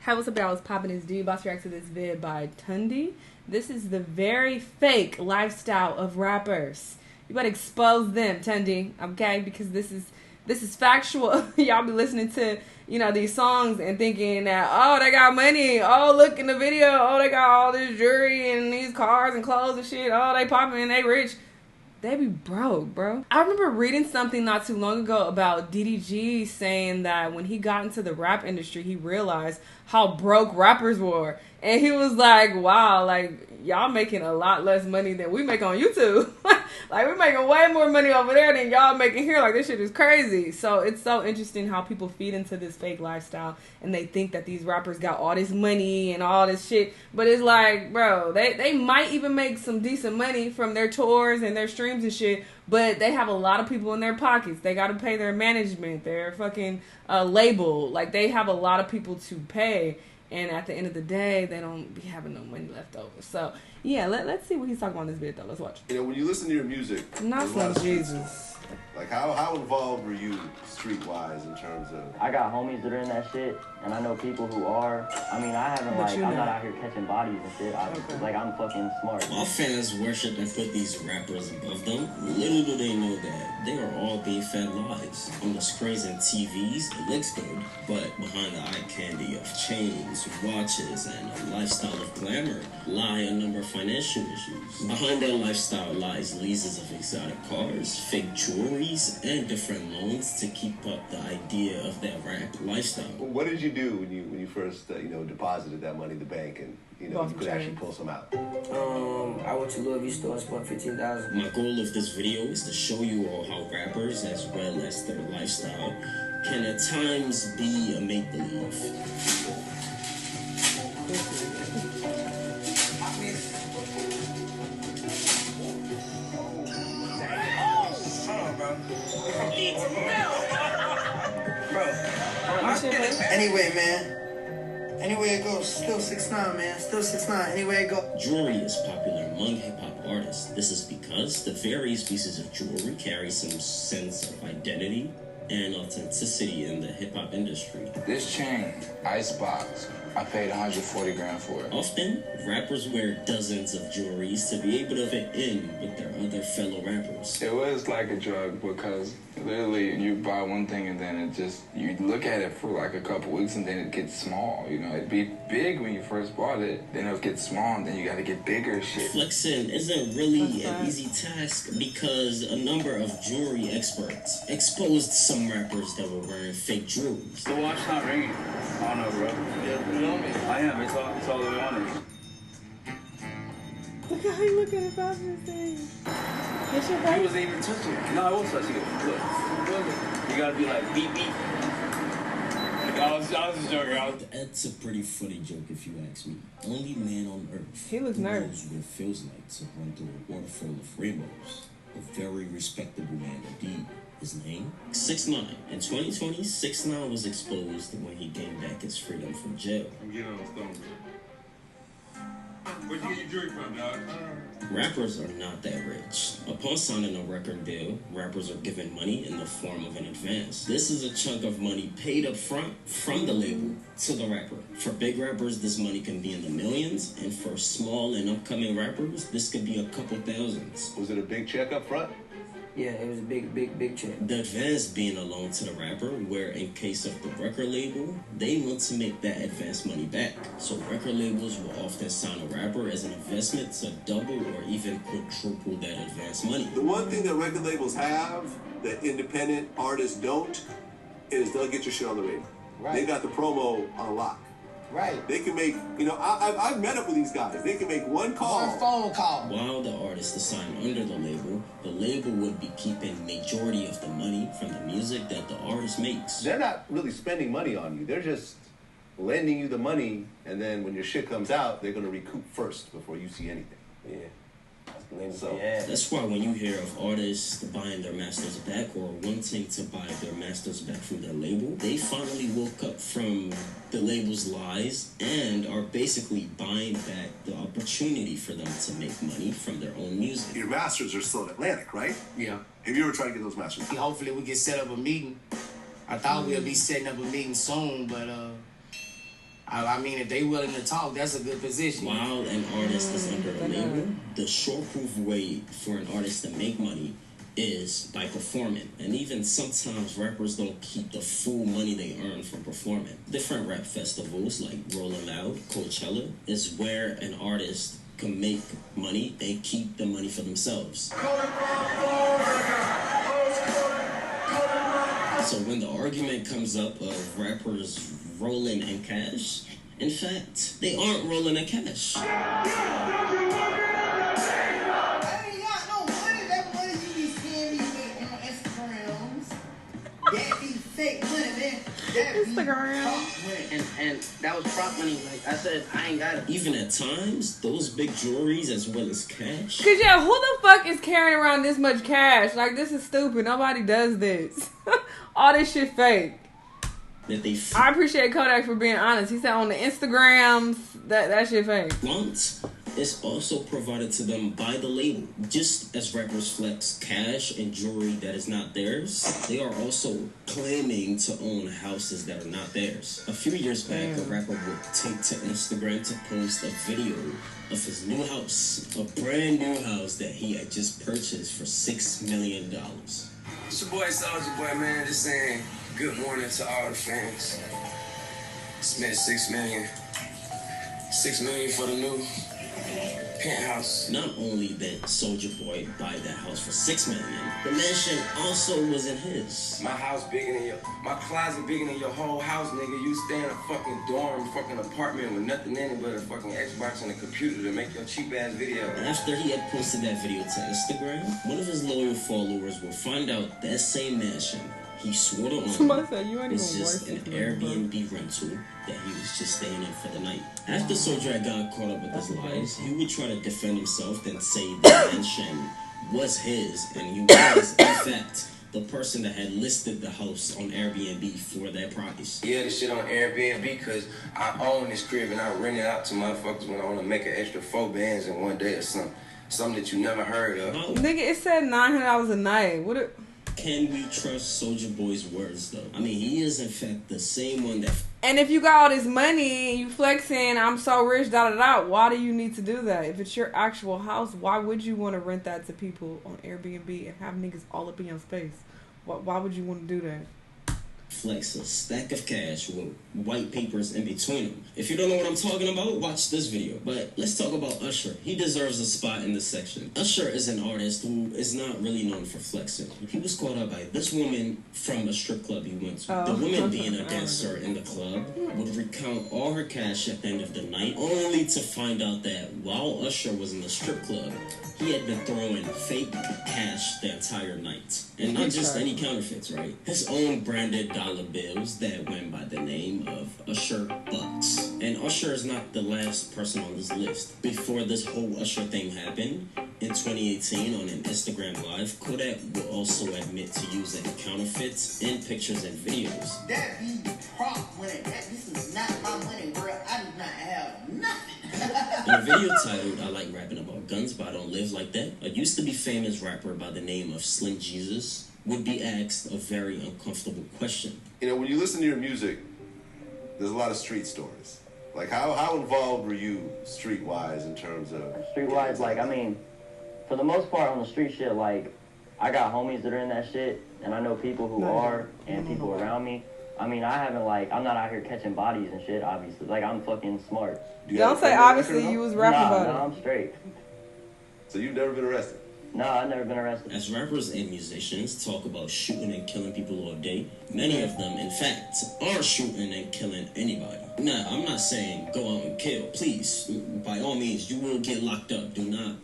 Hi, what's up, y'all? It's poppin' this dude. About to react to this vid by Tundi. This is the very fake lifestyle of rappers. You better expose them, Tundi, okay? Because this is factual. Y'all be listening to, these songs and thinking that, oh, they got money. Oh, look in the video. Oh, they got all this jewelry and these cars and clothes and shit. Oh, they popping and they rich. They be broke, bro. I remember reading something not too long ago about DDG saying that when he got into the rap industry, he realized how broke rappers were. And he was like, wow, like, y'all making a lot less money than we make on YouTube. Like, we're making way more money over there than y'all making here. Like, this shit is crazy. So it's so interesting how people feed into this fake lifestyle and they think that these rappers got all this money and all this shit. But it's like, bro, they might even make some decent money from their tours and their streams and shit, but they have a lot of people in their pockets. They got to pay their management, their fucking label. Like, they have a lot of people to pay. And at the end of the day, they don't be having no money left over. So, yeah, let's see what he's talking about in this video, though. Let's watch. When you listen to your music... Not Slim Jesus. Like, how involved were you street-wise in terms of... I got homies that are in that shit, and I know people who are. I mean, I haven't, I'm not out here catching bodies and shit. I'm fucking smart. My fans worship and put these rappers above them. Little do they know that they are all being fed lies. On the screens and TVs, it looks good, but behind the eye candy of chains, watches, and a lifestyle of glamour lie a number of financial issues. Behind that lifestyle lies leases of exotic cars, fake jewelries, and different loans to keep up the idea of that rap lifestyle. Well, what did you do when you first deposited that money in the bank and you could actually pull some out? I went to Louis V store and spent $15,000. My goal of this video is to show you all how rappers, as well as their lifestyle, can at times be a make-believe. Anyway, man. Anyway it goes. Still 6'9", man. Still 6'9". Anyway it goes. Jewelry is popular among hip-hop artists. This is because the various pieces of jewelry carry some sense of identity and authenticity in the hip-hop industry. This chain, Icebox, I paid 140 grand for it. Often, rappers wear dozens of jewelries to be able to fit in with their other fellow rappers. It was like a drug because literally you buy one thing and then you look at it for like a couple weeks and then it gets small. It'd be big when you first bought it, then it'll get small and then you gotta get bigger shit. Flexing isn't really an easy task because a number of jewelry experts exposed some rappers that were wearing fake jewelry. The watch not ringing. I don't know, bro. Yeah, I am. It's all the way on it. Look how he looking at Bobby's thing. It's your He wasn't even touching it. No, I was touching it. Look. You gotta be like, beep, beep. I was just joking. That's a pretty funny joke if you ask me. Only man on earth he looks nervous. knows what it feels like to run through a waterfall of rainbows. A very respectable man indeed. His name? 6ix9ine. In 2020, 6ix9ine was exposed when he gained back his freedom from jail. I'm getting on the stone. Where'd you get your jewelry from, dog? Rappers are not that rich. Upon signing a record deal, rappers are given money in the form of an advance. This is a chunk of money paid up front from the label to the rapper. For big rappers, this money can be in the millions, and for small and upcoming rappers, this could be a couple thousands. Was it a big check up front? Yeah, it was a big check. The advance being a loan to the rapper, where in case of the record label, they want to make that advance money back. So record labels will often sign a rapper as an investment to double or even quadruple that advance money. The one thing that record labels have that independent artists don't is they'll get your shit on the radio. Right. They got the promo on lock. Right. They can make, I've met up with these guys. They can make one call. One phone call. While the artist is signed under the label would be keeping majority of the money from the music that the artist makes. They're not really spending money on you. They're just lending you the money, and then when your shit comes out, they're going to recoup first before you see anything. Yeah. So, that's why when you hear of artists buying their masters back or wanting to buy their masters back from their label, they finally woke up from the label's lies and are basically buying back the opportunity for them to make money from their own music. Your masters are still in Atlantic, right? Yeah. Have you ever tried to get those masters? Hopefully we can set up a meeting. I thought we'll be setting up a meeting soon, but I mean, if they willing to talk, that's a good position. While an artist is under a label, the short-proof way for an artist to make money is by performing. And even sometimes rappers don't keep the full money they earn from performing. Different rap festivals like Rollin' Loud, Coachella, is where an artist can make money and keep the money for themselves. So when the argument comes up of rappers rolling in cash, in fact, they aren't rolling in cash. That be fake money, man. That be Instagram. prop money. And that was prop money. Like I said, I ain't got it. Even at times, those big jewelries as well as cash. Cause yeah, who the fuck is carrying around this much cash? Like, this is stupid. Nobody does this. All this shit fake. I appreciate Kodak for being honest. He said on the Instagrams that shit fake. Flaunt is also provided to them by the label. Just as rappers flex cash and jewelry that is not theirs, they are also claiming to own houses that are not theirs. A few years back, a rapper would take to Instagram to post a video of his new house, a brand new house that he had just purchased for $6 million. It's your boy Soulja Boy, man. Just saying good morning to all the fans. Spent $6 million. $6 million for the new penthouse. Not only did Soulja Boy buy that house for $6 million, the mansion also wasn't his. My house bigger than my closet bigger than your whole house, nigga. You stay in a fucking dorm, fucking apartment with nothing in it but a fucking Xbox and a computer to make your cheap ass video. After he had posted that video to Instagram, one of his loyal followers will find out that same mansion he swore to own was just an Airbnb rental that he was just staying in for the night. After Soulja got caught up with his lies, he would try to defend himself and say the mansion was his, and he was, in fact, the person that had listed the house on Airbnb for that price. Yeah, this shit on Airbnb because I own this crib and I rent it out to motherfuckers when I want to make an extra 4 bands in one day or something. Something that you never heard of. Nigga, it said $900 a night. What it... Can we trust Soulja Boy's words, though? I mean, he is, in fact, the same one that... And if you got all this money and you flexing, I'm so rich, da-da-da, why do you need to do that? If it's your actual house, why would you want to rent that to people on Airbnb and have niggas all up in your space? Why would you want to do that? Flex a stack of cash with white papers in between them. If you don't know what I'm talking about, watch this video. But let's talk about Usher. He deserves a spot in this section. Usher is an artist who is not really known for flexing. He was caught up by this woman from a strip club he went to. The woman, being a dancer in the club, would recount all her cash at the end of the night, only to find out that while Usher was in the strip club, he had been throwing fake cash the entire night. And not just any counterfeits, right? His own branded dollar bills that went by the name of Usher Bucks. And Usher is not the last person on this list. Before this whole Usher thing happened, in 2018 on an Instagram Live, Kodak will also admit to using counterfeits in pictures and videos. That be prop money. This is not my money, bro. I do not have nothing. In a video titled I Like Rapping About Guns But I Don't Live Like That, a used to be famous rapper by the name of Slim Jesus would be asked a very uncomfortable question. You know, when you listen to your music, there's a lot of street stories. Like, how involved were you street-wise in terms of... Street-wise, like, I mean, for the most part on the street shit, like, I got homies that are in that shit, and I know people who are, and people around me. I mean, I haven't, like, I'm not out here catching bodies and shit, obviously. Like, I'm fucking smart. Don't say obviously you was rapping about it. No, I'm straight. So you've never been arrested? No, I've never been arrested. As rappers and musicians talk about shooting and killing people all day, many of them, in fact, are shooting and killing anybody. Now, I'm not saying go out and kill. Please, by all means, you will get locked up. Do not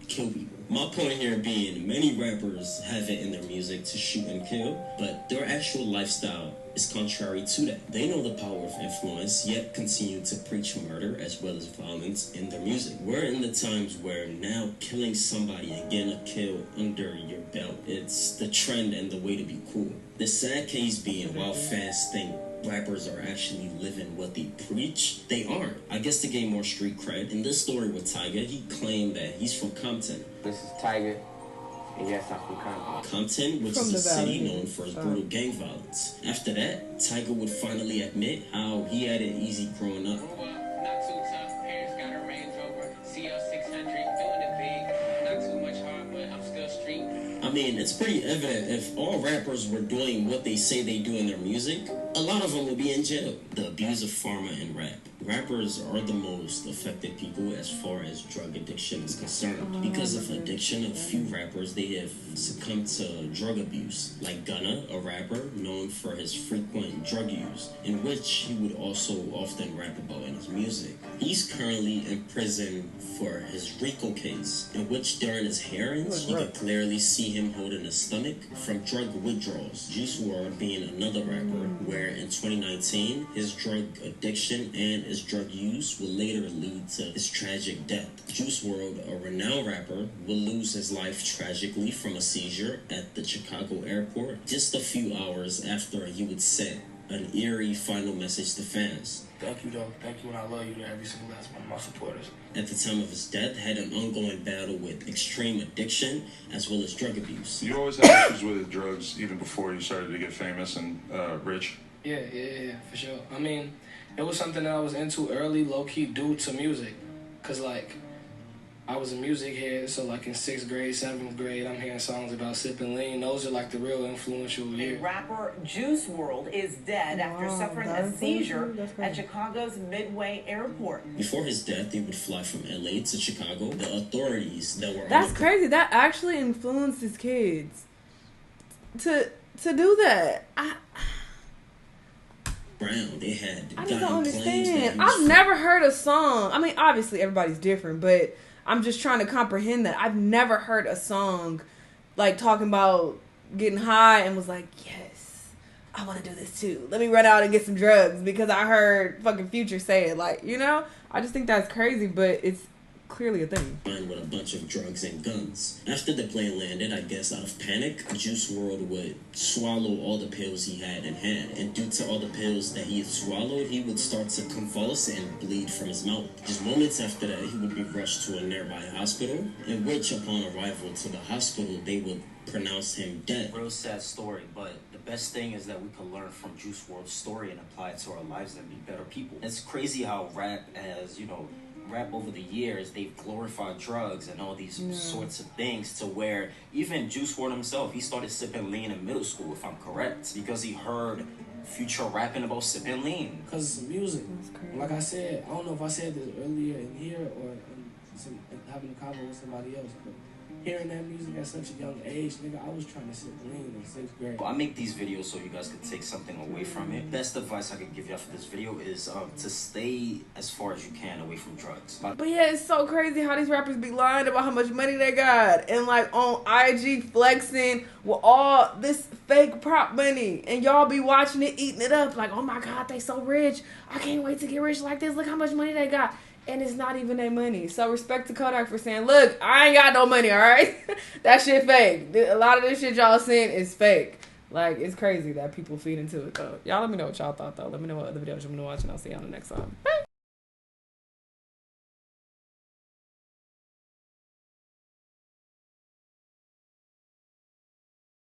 kill people. My point here being, many rappers have it in their music to shoot and kill, but their actual lifestyle is contrary to that. They know the power of influence, yet continue to preach murder as well as violence in their music. We're in the times where now killing somebody and getting a kill under your belt, it's the trend and the way to be cool. The sad case being, while fans think rappers are actually living what they preach, they aren't. I guess to gain more street cred. In this story with Tyga, he claimed that he's from Compton. This is Tyga. and yes, Africano. Compton, which From is the a city valley. known for its brutal gang violence. After that, Tiger would finally admit how he had it easy growing up. Grew up, not too tough. Parents got a Range Rover, CL 600, doing it big. Not too much hard, but I'm still street. I mean, it's pretty evident if all rappers were doing what they say they do in their music, a lot of them would be in jail. The abuse of pharma and rap. Rappers are the most affected people as far as drug addiction is concerned. Because of addiction, a few rappers, they have succumbed to drug abuse. Like Gunna, a rapper known for his frequent drug use, in which he would also often rap about in his music. He's currently in prison for his RICO case, in which during his hearings, you could clearly see him holding his stomach from drug withdrawals. Juice WRLD being another rapper, where in 2019, his drug addiction and his drug use will later lead to his tragic death. Juice WRLD, a renowned rapper, will lose his life tragically from a seizure at the Chicago airport just a few hours after he would send an eerie final message to fans. Thank you, though. Thank you, and I love you to every single last one of my supporters. At the time of his death, had an ongoing battle with extreme addiction as well as drug abuse. You always had issues with drugs even before you started to get famous and rich? Yeah, for sure. I mean, it was something that I was into early, low-key, due to music. Because, like, I was a music head, so, like, in 6th grade, 7th grade, I'm hearing songs about sipping lean. Those are, like, the real influential years. Rapper Juice WRLD is dead after suffering a seizure at Chicago's Midway Airport. Before his death, he would fly from LA to Chicago. The authorities that were... That's crazy. That actually influenced his kids to do that. Brown, they had I just don't understand. I've I've never heard a song. I mean, obviously everybody's different, but I'm just trying to comprehend that. I've never heard a song like talking about getting high and was like, yes, I want to do this too. Let me run out and get some drugs because I heard fucking Future say it. Like, you know, I just think that's crazy, but it's clearly a thing. With a bunch of drugs and guns. After the plane landed, I guess out of panic, Juice WRLD would swallow all the pills he had in hand. And due to all the pills that he had swallowed, he would start to convulse and bleed from his mouth. Just moments after that, he would be rushed to a nearby hospital, in which upon arrival to the hospital, they would pronounce him dead. Real sad story, but the best thing is that we can learn from Juice WRLD's story and apply it to our lives and be better people. It's crazy how rap over the years, they've glorified drugs and all these sorts of things to where even Juice WRLD himself, he started sipping lean in middle school, if I'm correct, because he heard Future rapping about sipping lean. Because it's music. Like I said, I don't know if I said this earlier in here or having a convo with somebody else, but hearing that music at such a young age, nigga, I was trying to sip lean in 6th grade. I make these videos so you guys could take something away from it. Best advice I could give you after this video is to stay as far as you can away from drugs. But yeah, it's so crazy how these rappers be lying about how much money they got and like on IG flexing with all this fake prop money, and y'all be watching it, eating it up like, oh my god, they so rich, I can't wait to get rich like this, look how much money they got. And it's not even their money. So respect to Kodak for saying, look, I ain't got no money, all right? That shit fake. A lot of this shit y'all seeing is fake. Like, it's crazy that people feed into it, though. Y'all let me know what y'all thought, though. Let me know what other videos you want to watch, and I'll see y'all on the next time.